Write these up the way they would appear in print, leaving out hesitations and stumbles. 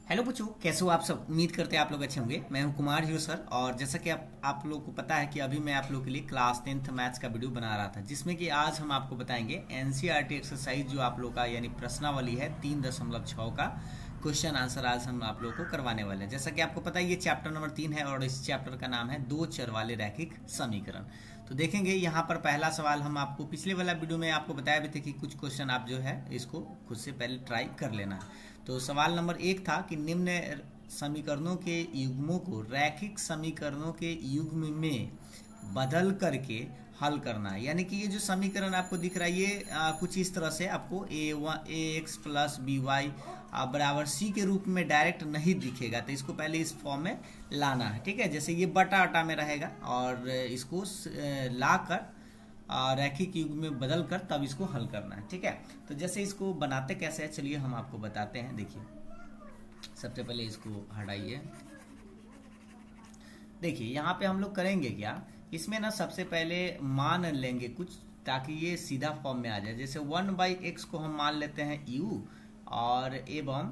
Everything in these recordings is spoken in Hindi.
हेलो बच्चों, कैसे हो आप सब। उम्मीद करते हैं आप लोग अच्छे होंगे। मैं हूं कुमार हीरो सर। और जैसा कि आप लोगों को पता है कि अभी मैं आप लोगों के लिए क्लास 10th मैथ्स का वीडियो बना रहा था, जिसमें कि आज हम आपको बताएंगे एनसीईआरटी एक्सरसाइज जो आप लोग का यानी प्रश्नावली है 3.6 का क्वेश्चन आंसर आज हम आप लोगों को करवाने वाले हैं। जैसा कि आपको पता है ये चैप्टर नंबर 3 है और इस चैप्टर का नाम है दो चर वाले रैखिक समीकरण। तो देखेंगे यहाँ पर पहला सवाल हम आपको पिछले वाला वीडियो में आपको बताया भी थे कि कुछ क्वेश्चन आप जो है इसको खुद से पहले ट्राई कर लेना है। तो सवाल नंबर 1 था कि निम्न समीकरणों के युग्मों को रैखिक समीकरणों के युग्म में बदल करके हल करना है। यानी कि ये जो समीकरण आपको दिख रहा है ये कुछ इस तरह से आपको ए एक्स प्लस बी वाई बराबर सी के रूप में डायरेक्ट नहीं दिखेगा। तो इसको पहले इस फॉर्म में लाना है, ठीक है। जैसे ये बटा अटा में रहेगा और इसको ला कर रैखिक युग्म में बदल कर तब इसको हल करना है, ठीक है। तो जैसे इसको बनाते कैसे है चलिए हम आपको बताते हैं। देखिए सबसे पहले इसको हटाइए। देखिए यहाँ पे हम लोग करेंगे क्या, इसमें ना सबसे पहले मान लेंगे कुछ ताकि ये सीधा फॉर्म में आ जाए। जैसे 1/x को हम मान लेते हैं u और एवं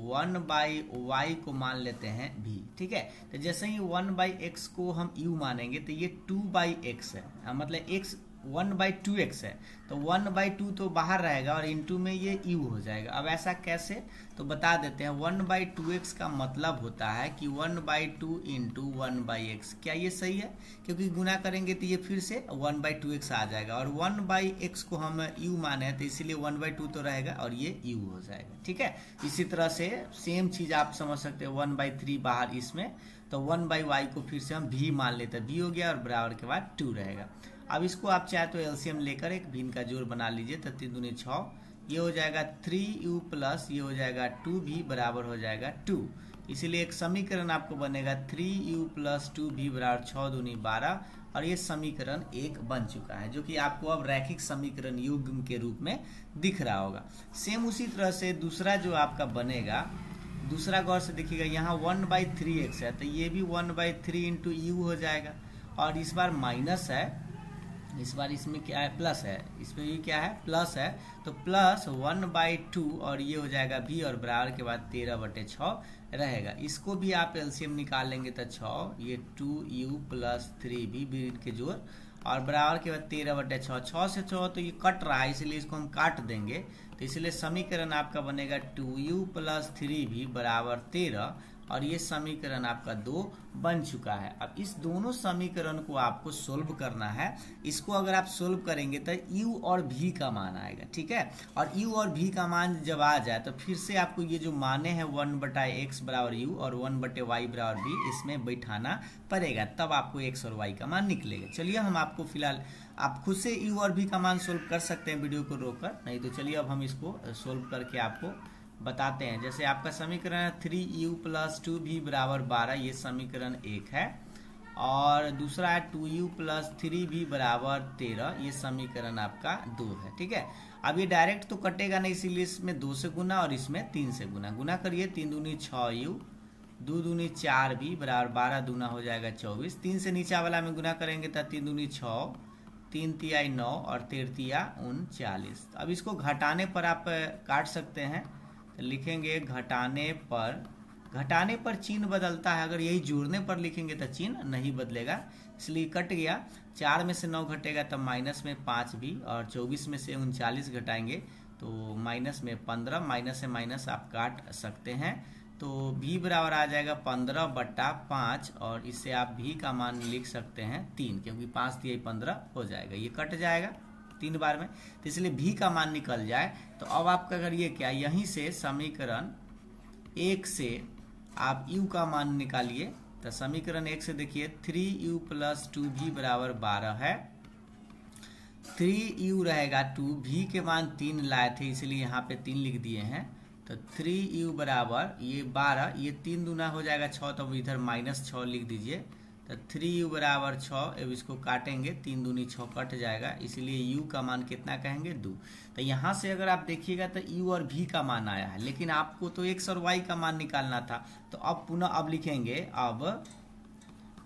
1/y को मान लेते हैं v, ठीक है। तो जैसे ही 1/x को हम u मानेंगे तो ये 2/x है, मतलब x 1/2x है तो 1/2 तो बाहर रहेगा और इनटू में ये u हो जाएगा। अब ऐसा कैसे, तो बता देते हैं। 1/2x का मतलब होता है कि 1/2 इंटू 1/x। क्या ये सही है? क्योंकि गुना करेंगे तो ये फिर से 1/2x आ जाएगा और 1/x को हम u माने हैं तो इसीलिए 1/2 तो रहेगा और ये u हो जाएगा, ठीक है। इसी तरह से सेम चीज आप समझ सकते हैं 1/3 बाहर इसमें, तो 1/y को फिर से हम v मान लेते हैं, v हो गया और बराबर के बाद 2 रहेगा। अब इसको आप चाहे तो एलसीएम लेकर एक भिन्न का जोड़ बना लीजिए तो 3 दूनी 6, ये हो जाएगा 3u प्लस ये हो जाएगा 2v बराबर हो जाएगा 2। इसीलिए एक समीकरण आपको बनेगा 3u प्लस 2v बराबर 6 दूनी 12 और ये समीकरण 1 बन चुका है, जो कि आपको अब रैखिक समीकरण युग्म के रूप में दिख रहा होगा। सेम उसी तरह से दूसरा जो आपका बनेगा, दूसरा गौर से देखिएगा, यहाँ 1/3x है तो ये भी 1/3 इंटू u हो जाएगा और इस बार माइनस है, इस बार इसमें क्या है प्लस है, इसमें ये क्या है प्लस है तो प्लस 1/2 और ये हो जाएगा v और बराबर के बाद 13/6 रहेगा। इसको भी आप एलसीएम निकाल लेंगे तो 6, ये 2u प्लस 3v के जोड़ और बराबर के बाद 13/6, 6 से 6 तो ये कट रहा है इसलिए इसको हम काट देंगे। तो इसलिए समीकरण आपका बनेगा 2u प्लस 3v बराबर 13 और ये समीकरण आपका 2 बन चुका है। अब इस दोनों समीकरण को आपको सोल्व करना है। इसको अगर आप सोल्व करेंगे तो u और v का मान आएगा, ठीक है। और u और v का मान जब आ जाए तो फिर से आपको ये जो माने हैं 1/x बराबर u और 1/y बराबर v इसमें बैठाना पड़ेगा, तब आपको x और y का मान निकलेगा। चलिए हम आपको फिलहाल आप खुद से u और v का मान सोल्व कर सकते हैं वीडियो को रोककर, नहीं तो चलिए अब हम इसको सोल्व करके आपको बताते हैं। जैसे आपका समीकरण है 3u प्लस 2v बराबर 12, ये समीकरण 1 है। और दूसरा है 2u प्लस 3v बराबर 13, ये समीकरण आपका 2 है, ठीक है। अब ये डायरेक्ट तो कटेगा नहीं इसीलिए इसमें 2 से गुना और इसमें 3 से गुना करिए। 3 दूनी 6u, 2 दूनी 4v बराबर 12 दूना हो जाएगा 24। 3 से नीचा वाला में गुना करेंगे तो 3 दूनी 6, 3 तिया 9 और 13 तिया 39। अब इसको घटाने पर आप काट सकते हैं तो लिखेंगे घटाने पर चिन्ह बदलता है, अगर यही जोड़ने पर लिखेंगे तो चिन्ह नहीं बदलेगा, इसलिए कट गया। 4 में से 9 घटेगा तब माइनस में 5 भी और 24 में से 39 घटाएंगे तो माइनस में 15, माइनस से माइनस आप काट सकते हैं तो v बराबर आ जाएगा 15/5 और इससे आप v का मान लिख सकते हैं 3, क्योंकि 5 तिया 15 हो जाएगा, ये कट जाएगा 3 बार में तो इसलिए v का मान निकल जाए। तो अब आपका अगर ये क्या, यहीं से समीकरण 1 से आप u का मान निकालिए तो समीकरण 1 से देखिए 3u प्लस 2v बराबर 12 है, 3u रहेगा 2, v के मान 3 लाए थे इसलिए यहाँ पे 3 लिख दिए हैं तो 3u बराबर ये 12, ये 3 दूना हो जाएगा 6 तो इधर -6 लिख दीजिए तो 3u बराबर 6। अब इसको काटेंगे 3 दूनी 6 कट जाएगा, इसलिए u का मान कितना कहेंगे 2। तो यहाँ से अगर आप देखिएगा तो u और v का मान आया है, लेकिन आपको तो x और y का मान निकालना था। तो अब पुनः अब लिखेंगे अब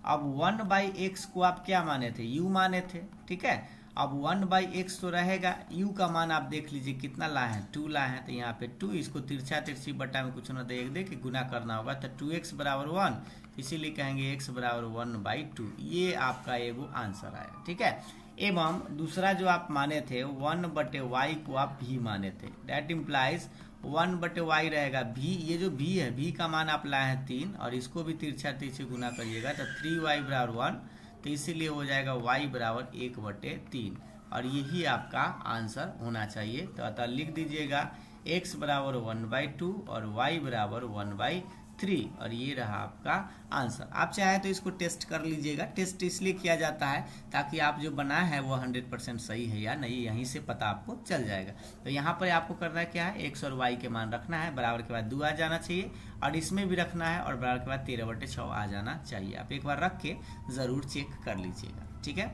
1/x को आप क्या माने थे, u माने थे, ठीक है। अब 1/x तो रहेगा, u का मान आप देख लीजिए कितना लाए हैं, 2 लाए हैं, तो यहाँ पे 2, इसको तिरछा तिरछी बटा में कुछ ना तो एक दे के गुना करना होगा, तो 2x बराबर 1, इसीलिए कहेंगे x बराबर 1/2। ये आपका एगो आंसर आया, ठीक है। एवं दूसरा जो आप माने थे 1/y को आप v माने थे, दैट इम्प्लाइज 1/y रहेगा v, ये जो v है, v का मान आप लाए हैं 3 और इसको भी तिरछा तिरछी गुना करिएगा तो 3y बराबर 1, तो इसीलिए हो जाएगा y बराबर 1/3 और यही आपका आंसर होना चाहिए। तो अतः लिख दीजिएगा x बराबर 1/2 और y बराबर 1/3 और ये रहा आपका आंसर। आप चाहे तो इसको टेस्ट कर लीजिएगा, टेस्ट इसलिए किया जाता है ताकि आप जो बनाए हैं वो 100% सही है या नहीं, यहीं से पता आपको चल जाएगा। तो यहाँ पर आपको करना क्या है, x और y के मान रखना है, बराबर के बाद 2 आ जाना चाहिए और इसमें भी रखना है और बराबर के बाद 13/6 आ जाना चाहिए। आप एक बार रख के ज़रूर चेक कर लीजिएगा, ठीक है।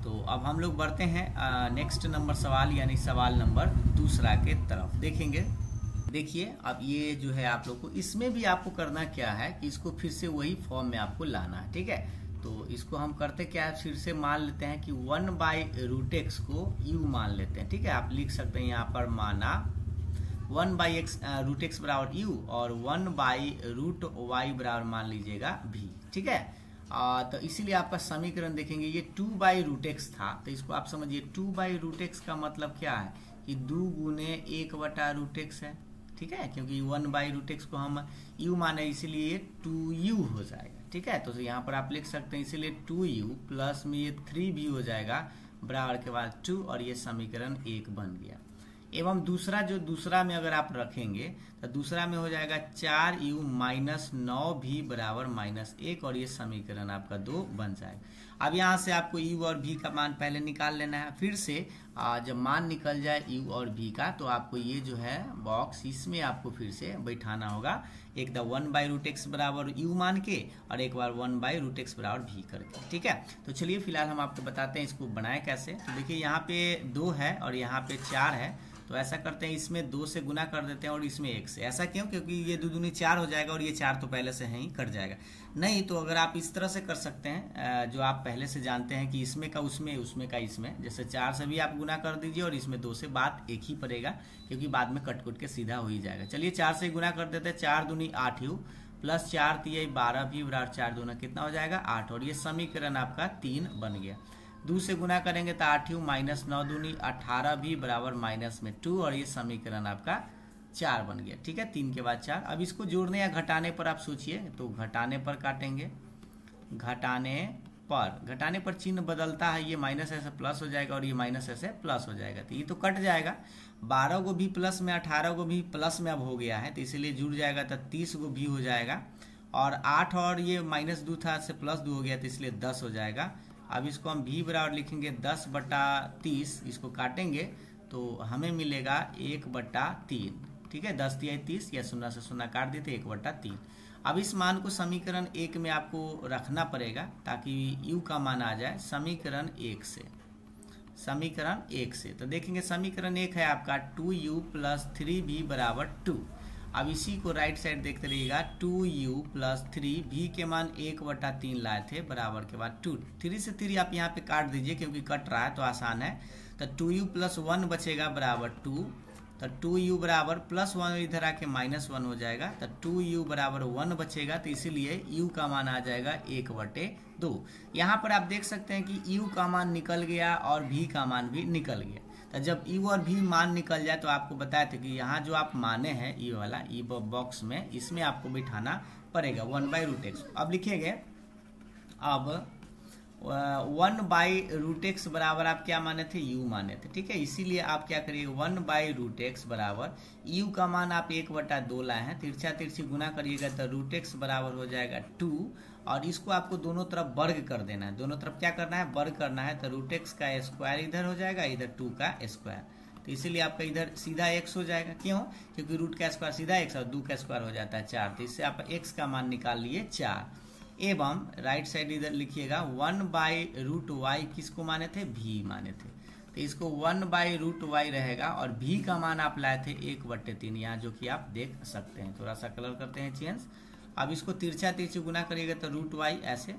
तो अब हम लोग बढ़ते हैं नेक्स्ट नंबर सवाल यानी सवाल नंबर दूसरा के तरफ देखेंगे। देखिए अब ये जो है आप लोग को इसमें भी आपको करना क्या है कि इसको फिर से वही फॉर्म में आपको लाना है, ठीक है। तो इसको हम करते क्या है, फिर से मान लेते हैं कि 1/√x को u मान लेते हैं, ठीक है। आप लिख सकते हैं यहाँ पर माना 1/√x बराबर u और 1/√y बराबर मान लीजिएगा v, ठीक है। तो इसीलिए आपका समीकरण देखेंगे ये 2/√x था, तो इसको आप समझिए 2/√x का मतलब क्या है कि 2 गुने 1/√x है, ठीक है, क्योंकि 1/√x को हम u माने इसीलिए 2u हो जाएगा, ठीक है। तो यहाँ पर आप लिख सकते हैं इसीलिए 2u प्लस में ये 3v हो जाएगा बराबर के बाद 2 और ये समीकरण 1 बन गया। एवं दूसरा जो दूसरा में अगर आप रखेंगे तो दूसरा में हो जाएगा 4u माइनस 9v बराबर -1 और ये समीकरण आपका 2 बन जाएगा। अब यहाँ से आपको u और v का मान पहले निकाल लेना है, फिर से जब मान निकल जाए u और v का तो आपको ये जो है बॉक्स इसमें आपको फिर से बैठाना होगा, एक द 1/√x बराबर u मान के और एक बार 1/√x बराबर v करके, ठीक है। तो चलिए फिलहाल हम आपको बताते हैं इसको बनाए कैसे। तो देखिए यहाँ पे 2 है और यहाँ पे 4 है, तो ऐसा करते हैं इसमें 2 से गुना कर देते हैं और इसमें 1 से। ऐसा क्यों, क्योंकि ये 2 दूनी 4 हो जाएगा और ये 4 तो पहले से है ही कट जाएगा। नहीं तो अगर आप इस तरह से कर सकते हैं जो आप पहले से जानते हैं कि इसमें का उसमें, उसमें का इसमें, जैसे 4 से भी आप गुना कर दीजिए और इसमें 2 से बात एक ही पड़ेगा क्योंकि बाद में कट कुट के सीधा हो ही जाएगा। चलिए 4 से गुना कर देते हैं, 4 दूनी 8u प्लस 4 तिया 12v बराबर 4 दूना कितना हो जाएगा 8 और ये समीकरण आपका 3 बन गया। 2 से गुना करेंगे तो 8u माइनस 9 दूनी 18v बराबर -2 और ये समीकरण आपका 4 बन गया, ठीक है। 3 के बाद 4। अब इसको जोड़ने या घटाने पर आप सोचिए, तो घटाने पर काटेंगे, घटाने पर चिन्ह बदलता है, ये माइनस ऐसे प्लस हो जाएगा और ये माइनस ऐसे प्लस हो जाएगा, तो ये तो कट जाएगा। 12 को भी प्लस में 18 को भी प्लस में अब हो गया है तो इसीलिए जुड़ जाएगा, तो 30 को भी हो जाएगा और 8 और ये -2 था से +2 हो गया तो इसलिए 10 हो जाएगा। अब इसको हम v बराबर लिखेंगे 10/30, इसको काटेंगे तो हमें मिलेगा 1/3, ठीक है। 10 तिया 30 या 0 से 0 काट देते 1/3। अब इस मान को समीकरण 1 में आपको रखना पड़ेगा ताकि u का मान आ जाए समीकरण 1 से, समीकरण 1 से। तो देखेंगे समीकरण 1 है आपका 2u प्लस 3v बराबर 2। अब इसी को राइट साइड देखते रहिएगा, 2u प्लस 3v के मान 1/3 लाए थे बराबर के बाद 2, 3 से 3 आप यहाँ पे काट दीजिए क्योंकि कट रहा है तो आसान है। तो 2u प्लस 1 बचेगा बराबर 2, तो 2u बराबर +1 इधर आके -1 हो जाएगा, तो 2u बराबर 1 बचेगा, तो इसीलिए u का मान आ जाएगा 1/2। यहाँ पर आप देख सकते हैं कि u का मान निकल गया और v का मान भी निकल गया। तो जब u और v मान निकल जाए तो आपको बताया था कि यहाँ जो आप माने हैं ये वाला ई बॉक्स में, इसमें आपको बिठाना पड़ेगा 1/√x। अब लिखेंगे, अब 1/√x बराबर आप क्या माने थे, u माने थे, ठीक है। इसीलिए आप क्या करिए 1/√x बराबर u का मान आप 1/2 लाए हैं, तिरछा तिरछी गुना करिएगा तो √x बराबर हो जाएगा 2 और इसको आपको दोनों तरफ वर्ग कर देना है। दोनों तरफ क्या करना है, वर्ग करना है, तो √x का स्क्वायर इधर हो जाएगा, इधर 2 का स्क्वायर, तो इसीलिए आपका इधर सीधा x हो जाएगा। क्यों, क्योंकि रूट का स्क्वायर सीधा x और 2 का स्क्वायर हो जाता है 4, तो इससे आप x का मान निकाल लिए 4। एवं राइट साइड इधर लिखिएगा 1/√y किसको माने थे, v माने थे, तो इसको 1/√y रहेगा और v का मान आप लाए थे 1/3, यहाँ जो कि आप देख सकते हैं। थोड़ा सा कलर करते हैं चेंज। अब इसको तिरछा तिरछी गुना करिएगा तो √y ऐसे,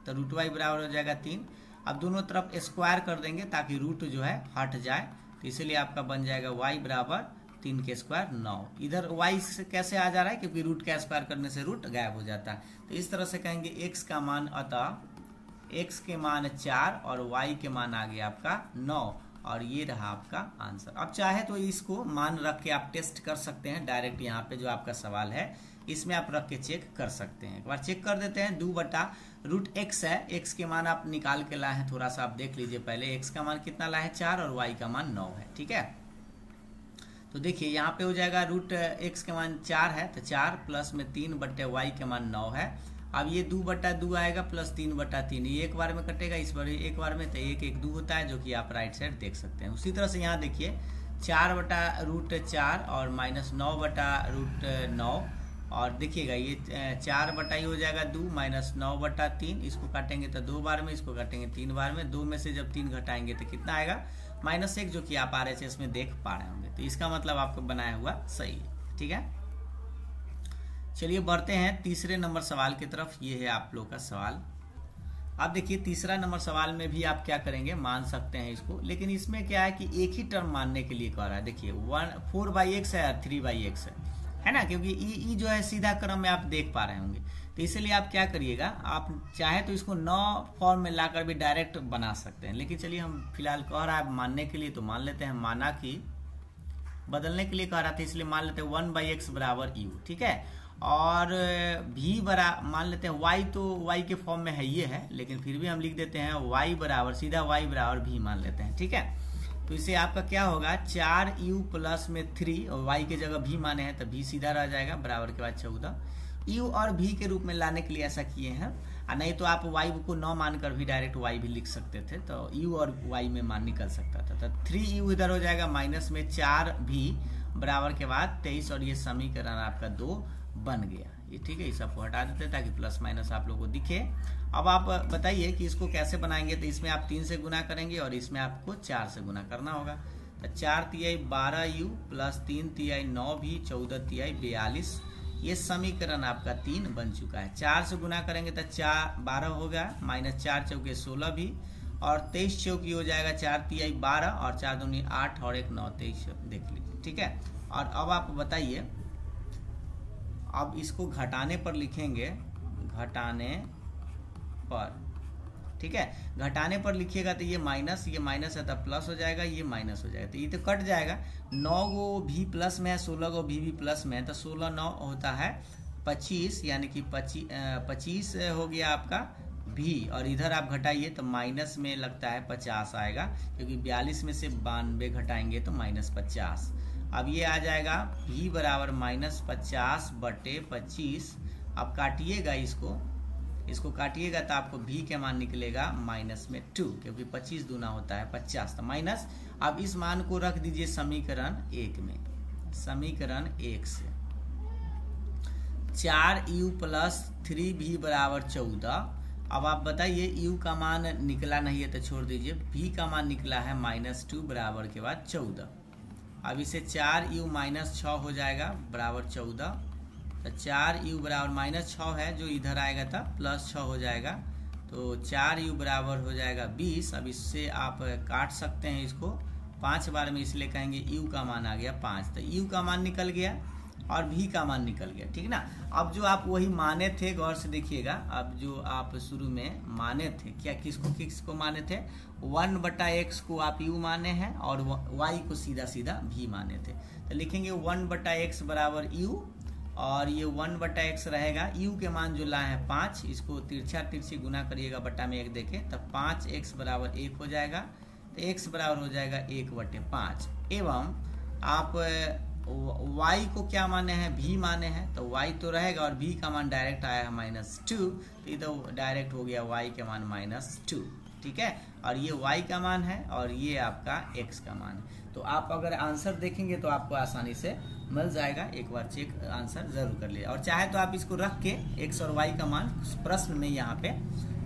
तो √y बराबर हो जाएगा 3 अब दोनों तरफ स्क्वायर कर देंगे ताकि रूट जो है हट जाए, तो इसीलिए आपका बन जाएगा y बराबर 3 के स्क्वायर 9। इधर y से कैसे आ जा रहा है, क्योंकि रूट का स्क्वायर करने से रूट गायब हो जाता है। तो इस तरह से कहेंगे x का मान, अतः x के मान 4 और y के मान आ गया आपका 9, और ये रहा आपका आंसर। अब चाहे तो इसको मान रख के आप टेस्ट कर सकते हैं डायरेक्ट, यहाँ पे जो आपका सवाल है इसमें आप रख के चेक कर सकते हैं। एक बार चेक कर देते हैं। 2/√x है, x के मान आप निकाल के लाए हैं, थोड़ा सा आप देख लीजिए पहले। x का मान कितना लाए हैं 4 और y का मान 9 है, ठीक है। तो देखिए यहाँ पे हो जाएगा √x के मान 4 है, तो 4 प्लस में 3/y के मान 9 है। अब ये 2/2 आएगा प्लस 3/3, ये एक बार में कटेगा, इस बार एक बार में, तो 1 1 2 होता है, जो कि आप राइट साइड देख सकते हैं। उसी तरह से यहाँ देखिए 4/√4 और माइनस 9/√9, और देखिएगा ये 4 हो जाएगा 2 माइनस 9/3, इसको काटेंगे तो 2 बार में, इसको काटेंगे 3 बार में, 2 में से जब 3 घटाएंगे तो कितना आएगा -1, जो कि आप RHS में देख पा रहे होंगे। तो इसका मतलब आपको बनाया हुआ सही है, ठीक है। चलिए बढ़ते हैं तीसरे नंबर सवाल की तरफ। ये है आप लोग का सवाल। अब देखिए तीसरा नंबर सवाल में भी आप क्या करेंगे, मान सकते हैं इसको, लेकिन इसमें क्या है कि एक ही टर्म मानने के लिए कह रहा है। देखिए 4/x है और 3/x है ना, क्योंकि ई जो है सीधा क्रम में आप देख पा रहे होंगे। तो इसलिए आप क्या करिएगा, आप चाहे तो इसको 9 फॉर्म में लाकर भी डायरेक्ट बना सकते हैं, लेकिन चलिए हम फिलहाल कह रहा है मानने के लिए, तो मान लेते हैं। माना कि बदलने के लिए कह रहा था, इसलिए मान लेते हैं 1/x बराबर u, ठीक है। और v बरा मान लेते हैं y, तो y के फॉर्म में है ये है, लेकिन फिर भी हम लिख देते हैं y बराबर, सीधा y बराबर v मान लेते हैं, ठीक है। तो इसे आपका क्या होगा 4u प्लस में 3, और y के जगह v माने हैं तो v सीधा रह जाएगा, बराबर के बाद 14। u और v के रूप में लाने के लिए ऐसा किए हैं, और नहीं तो आप y को 9 मानकर भी डायरेक्ट y भी लिख सकते थे, तो u और y में मान निकल सकता था। तो 3u इधर हो जाएगा, माइनस में 4v बराबर के बाद 23, और ये समीकरण आपका 2 बन गया, ये ठीक है। इस सबको हटा देते हैं ताकि प्लस माइनस आप लोगों को दिखे। अब आप बताइए कि इसको कैसे बनाएंगे। तो इसमें आप 3 से गुना करेंगे और इसमें आपको 4 से गुना करना होगा। तो 4 तिहाई 12u प्लस 3 तिहाई 9v 14 तिहाई 42, ये समीकरण आपका 3 बन चुका है। 4 से गुना करेंगे तो 12 होगा, माइनस 4 चौके 16 भी, और 23 चौकी हो जाएगा 4 तिहाई 12, और 4 दूनी 8 और 1 9, 23 देख लीजिए, ठीक है। और अब आप बताइए, अब इसको घटाने पर लिखेंगे, घटाने पर, ठीक है। घटाने पर लिखिएगा तो ये माइनस है तो प्लस हो जाएगा, ये माइनस हो जाएगा, तो ये तो कट जाएगा। 9 गो भी प्लस में है, 16 गो भी प्लस में है, तो 16 9 होता है 25, यानी कि 25 हो गया आपका भी, और इधर आप घटाइए तो माइनस में लगता है 50 आएगा, क्योंकि 42 में से 92 घटाएंगे तो -50। अब ये आ जाएगा v बराबर -50/25। अब काटिएगा इसको काटिएगा तो आपको v के मान निकलेगा -2, क्योंकि 25 दूना होता है 50, तो माइनस। अब इस मान को रख दीजिए समीकरण 1 में, समीकरण 1 से 4u प्लस 3v बराबर 14। अब आप बताइए u का मान निकला नहीं है तो छोड़ दीजिए, v का मान निकला है -2 बराबर के बाद 14। अब इसे 4u माइनस 6 हो जाएगा बराबर 14, तो 4u बराबर -6 है, जो इधर आएगा था +6 हो जाएगा, तो 4u बराबर हो जाएगा 20। अब इससे आप काट सकते हैं इसको 5 बार में, इसलिए कहेंगे u का मान आ गया 5, तो u का मान निकल गया और v का मान निकल गया, ठीक ना। अब जो आप वही माने थे, गौर से देखिएगा, अब जो आप शुरू में माने थे, क्या किसको माने थे, 1/x को आप u माने हैं और y को सीधा सीधा v माने थे। तो लिखेंगे 1/x बराबर u, और ये 1/x रहेगा, u के मान जो लाए हैं 5, इसको तिरछी गुना करिएगा, बटा में 1 देके, तब 5x बराबर 1 हो जाएगा, तो x बराबर हो जाएगा 1/5। एवं आप y को क्या माने हैं, v माने हैं, तो y तो रहेगा, और v का मान डायरेक्ट आया है -2, तो इधर डायरेक्ट हो गया y के मान -2, ठीक है। और ये y का मान है और ये आपका x का मान है। तो आप अगर आंसर देखेंगे तो आपको आसानी से मिल जाएगा, एक बार चेक आंसर जरूर कर लीजिए। और चाहे तो आप इसको रख के x और y का मान प्रश्न में यहाँ पे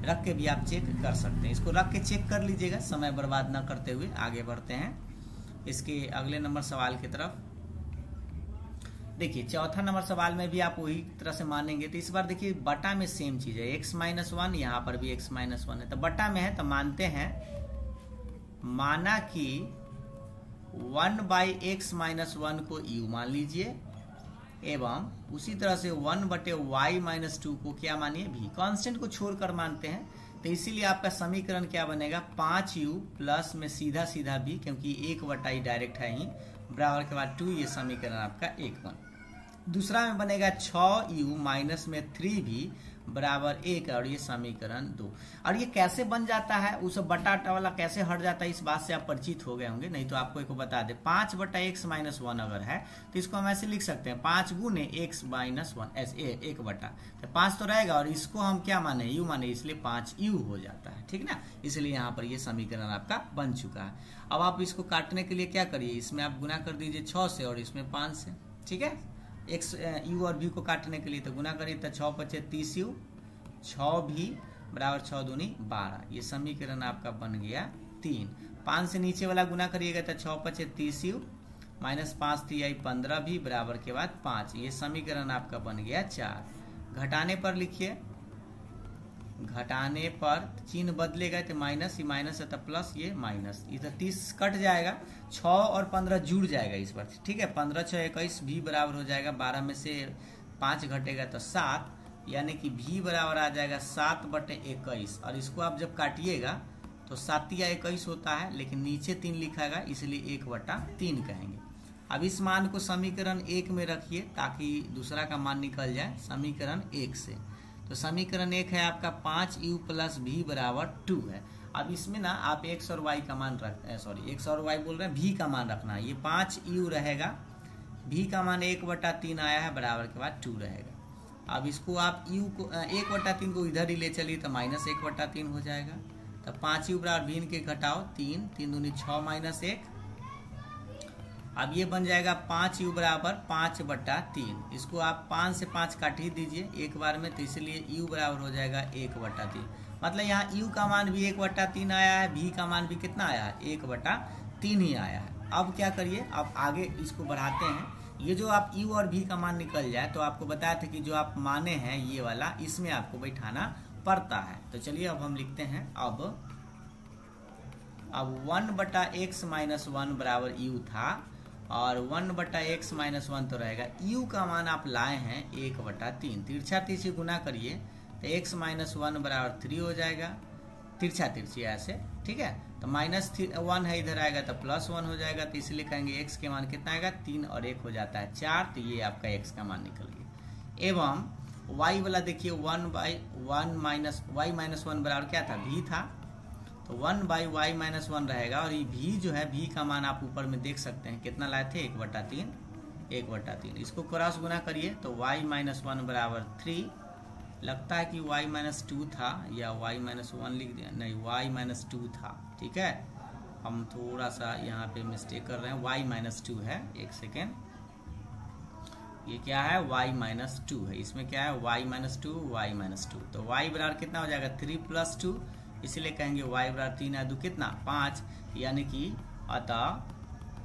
रख के भी आप चेक कर सकते हैं। इसको रख के चेक कर लीजिएगा, समय बर्बाद ना करते हुए आगे बढ़ते हैं इसके अगले नंबर सवाल की तरफ। देखिए चौथा नंबर सवाल में भी आप वही तरह से मानेंगे। तो इस बार देखिए बटा में सेम चीज है, x-1, यहाँ पर भी x-1 है, तो बटा में है तो मानते हैं, माना कि 1/x-1 को u मान लीजिए, एवं उसी तरह से 1/y-2 को क्या मानिए v, कांस्टेंट को छोड़कर मानते हैं। तो इसीलिए आपका समीकरण क्या बनेगा, 5u प्लस में सीधा सीधा v, क्योंकि 1/i डायरेक्ट है ही, बराबर के बाद 2, ये समीकरण आपका 1 बन। दूसरा में बनेगा 6u माइनस में 3v बराबर 1, और ये समीकरण 2। और ये कैसे बन जाता है, उस बटा वाला कैसे हट जाता है, इस बात से आप परिचित हो गए होंगे, नहीं तो आपको एक बता दे। 5/x-1 अगर है तो इसको हम ऐसे लिख सकते हैं, 5 गुने x-1 ऐसे 1/, तो 5 तो रहेगा, और इसको हम क्या माने, u माने, इसलिए 5u हो जाता है, ठीक ना। इसलिए यहाँ पर ये समीकरण आपका बन चुका है। अब आप इसको काटने के लिए क्या करिए, इसमें आप गुना कर दीजिए 6 से और इसमें 5 से, ठीक है। x u और v को काटने के लिए तो गुना करिए, तो 6 × 5 = 30u, 6v बराबर 6 दूनी 12, ये समीकरण आपका बन गया 3। 5 से नीचे वाला गुना करिएगा तो 6 × 5 = 30u माइनस 5 × 3 15v बराबर के बाद 5, ये समीकरण आपका बन गया 4। घटाने पर लिखिए, घटाने पर चिन्ह बदलेगा तो माइनस, ये माइनस है तो प्लस, ये माइनस, इधर 30 कट जाएगा, 6 और 15 जुड़ जाएगा इस बार, ठीक है। 15 × 6 = 21, v बराबर हो जाएगा 12 में से 5 घटेगा तो 7, यानी कि v बराबर आ जाएगा 7/21। और इसको आप जब काटिएगा तो 7 या 21 होता है, लेकिन नीचे 3 लिखाएगा, इसलिए 1/3 कहेंगे। अब इस मान को समीकरण 1 में रखिए ताकि दूसरा का मान निकल जाए समीकरण 1 से। तो समीकरण 1 है आपका 5u प्लस v बराबर 2 है। अब इसमें ना आप x और y का मान x और y बोल रहे हैं, v का मान रखना है। ये 5u रहेगा, v का मान 1/3 आया है, बराबर के बाद 2 रहेगा। अब इसको आप u को 1/3 को इधर ही ले चलिए तो माइनस 1/3 हो जाएगा। तो 5u बराबर v के घटाओ 3, 3 दूनी 6 माइनस 1। अब ये बन जाएगा 5u बराबर 5/3। इसको आप 5 से 5 काट ही दीजिए एक बार में, तो इसलिए u बराबर हो जाएगा 1/3। मतलब यहाँ u का मान भी 1/3 आया है, v का मान भी कितना आया है, 1/3 ही आया है। अब क्या करिए, अब आगे इसको बढ़ाते हैं। ये जो आप u और v का मान निकल जाए, तो आपको बताया था कि जो आप माने हैं ये वाला, इसमें आपको बैठाना पड़ता है। तो चलिए अब हम लिखते हैं, अब 1/x-1 बराबर u था, और 1/x-1 तो रहेगा, u का मान आप लाए हैं 1/3, तिरछा तिरछी गुना करिए तो x-1 बराबर 3 हो जाएगा, तिरछा तिरछी ऐसे, ठीक है। तो -1 है, इधर आएगा तो +1 हो जाएगा, तो इसलिए कहेंगे x के मान कितना आएगा, 3 और 1 हो जाता है 4, तो ये आपका x का मान निकल गया। एवं y वाला देखिए 1/y-1 बराबर क्या था, v था, तो 1/y-1 रहेगा, और ये v जो है, v का मान आप ऊपर में देख सकते हैं कितना लाए थे, 1/3। इसको क्रॉस गुना करिए तो y-1 बराबर 3, लगता है कि y-2 था या y-1 लिख दिया, नहीं y-2 था, ठीक है। हम थोड़ा सा यहाँ पे मिस्टेक कर रहे हैं, y-2 है, एक सेकेंड, ये क्या है, y-2 है, इसमें क्या है, y-2, तो y बराबर कितना हो जाएगा, 3 + 2, इसलिए कहेंगे y बराबर 3 × 2 कितना, 5, यानी कि अतः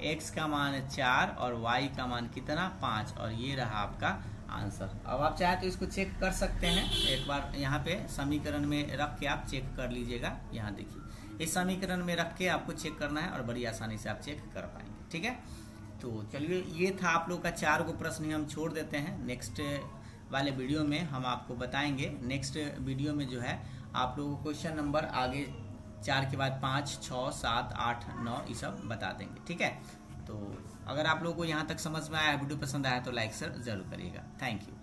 x का मान 4 और y का मान कितना, 5, और ये रहा आपका आंसर। अब आप चाहे तो इसको चेक कर सकते हैं, एक बार यहाँ पे समीकरण में रख के आप चेक कर लीजिएगा। यहाँ देखिए, इस समीकरण में रख के आपको चेक करना है और बड़ी आसानी से आप चेक कर पाएंगे, ठीक है। तो चलिए, ये था आप लोग का 4 गो प्रश्न हम छोड़ देते हैं, नेक्स्ट वाले वीडियो में हम आपको बताएंगे। नेक्स्ट वीडियो में जो है आप लोगों को क्वेश्चन नंबर आगे 4 के बाद 5, 6, 7, 8, 9 ये सब बता देंगे, ठीक है। तो अगर आप लोगों को यहाँ तक समझ में आया, वीडियो पसंद आया तो लाइक जरूर करिएगा। Thank you.